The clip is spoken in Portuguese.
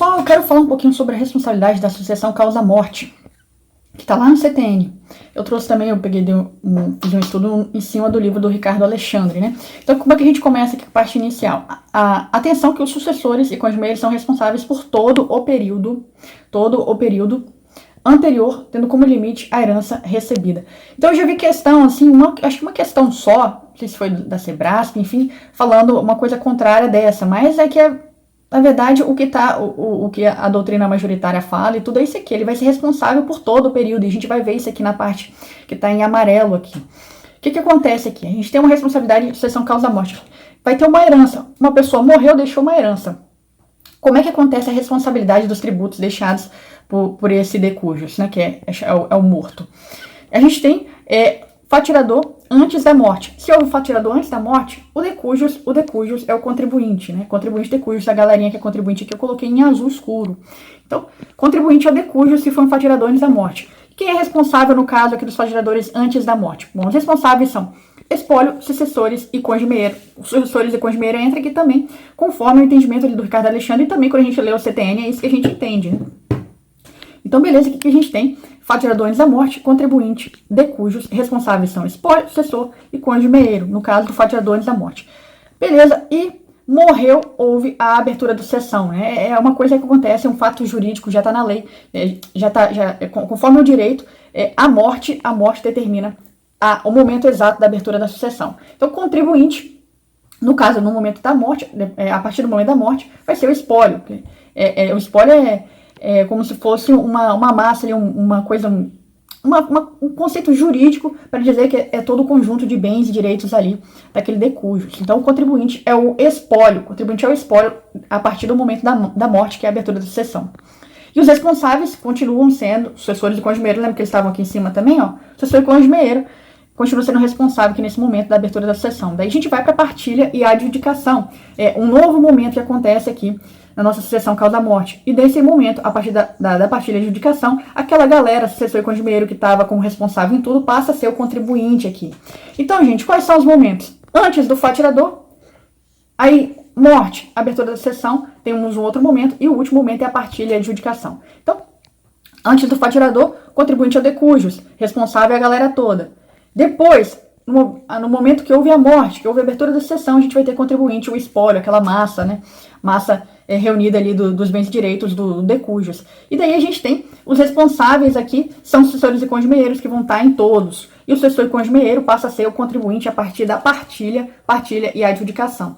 Pessoal, eu quero falar um pouquinho sobre a responsabilidade da sucessão causa-morte, que está lá no CTN. Eu trouxe também, eu peguei, fiz um estudo em cima do livro do Ricardo Alexandre, né? Então, como é que a gente começa aqui com a parte inicial? Atenção que os sucessores e cônjuges são responsáveis por todo o período anterior, tendo como limite a herança recebida. Então, eu já vi questão, assim, acho que uma questão só, não sei se foi da Sebrasp, enfim, falando uma coisa contrária dessa, mas é que na verdade, o que a doutrina majoritária fala e tudo é isso aqui. Ele vai ser responsável por todo o período. E a gente vai ver isso aqui na parte que está em amarelo aqui. O que acontece aqui? A gente tem uma responsabilidade de sucessão causa-morte. Vai ter uma herança. Uma pessoa morreu, deixou uma herança. Como é que acontece a responsabilidade dos tributos deixados por esse de cujus, né? Que é o morto. A gente tem fatirador antes da morte. Se houve fatirador antes da morte, o de cujus é o contribuinte, né? Contribuinte de cujus, a galerinha que é contribuinte aqui eu coloquei em azul escuro. Então, contribuinte é o de cujus se for um fatirador antes da morte. Quem é responsável no caso aqui dos fatiradores antes da morte? Bom, os responsáveis são espólio, sucessores e cônjuge. Os sucessores e cônjuge entra aqui também, conforme o entendimento ali do Ricardo Alexandre, e também quando a gente lê o CTN, é isso que a gente entende, né? Então, beleza, o que a gente tem? Fatirador antes da morte, contribuinte, de cujos responsáveis são espólio, sucessor e cônjuge meeiro, no caso do fatirador antes da morte. Beleza, e morreu, houve a abertura da sucessão, né? É uma coisa que acontece, é um fato jurídico, já está na lei, conforme o direito, a morte determina o momento exato da abertura da sucessão. Então, contribuinte, no caso, no momento da morte, a partir do momento da morte, vai ser o espólio. O espólio é como se fosse uma massa, uma coisa, um conceito jurídico para dizer que é todo o conjunto de bens e direitos ali daquele de cujus. Então, o contribuinte é o espólio. O contribuinte é o espólio a partir do momento da morte, que é a abertura da sucessão. E os responsáveis continuam sendo sucessores e cônjuge meeiro. Lembra que eles estavam aqui em cima também, ó? Sucessor e cônjuge meeiro continua sendo responsável aqui nesse momento da abertura da sucessão. Daí a gente vai para a partilha e a adjudicação. É um novo momento que acontece aqui na nossa sucessão causa-morte. E desse momento, a partir da partilha e adjudicação, aquela galera, sucessor e cônjuge meeiro que estava como responsável em tudo, passa a ser o contribuinte aqui. Então, gente, quais são os momentos? Antes do fatirador, aí morte, abertura da sucessão, temos um outro momento, e o último momento é a partilha e adjudicação. Então, antes do fatirador, contribuinte é o de cujus, responsável é a galera toda. Depois, no momento que houve a morte, que houve a abertura da sucessão, a gente vai ter contribuinte, o espólio, aquela massa, né? Massa reunida ali dos bens e direitos do de cujus. E daí a gente tem os responsáveis aqui, são sucessores e cônjuge meeiros, que vão estar em todos. E o sucessor e cônjuge meeiro passa a ser o contribuinte a partir da partilha e adjudicação.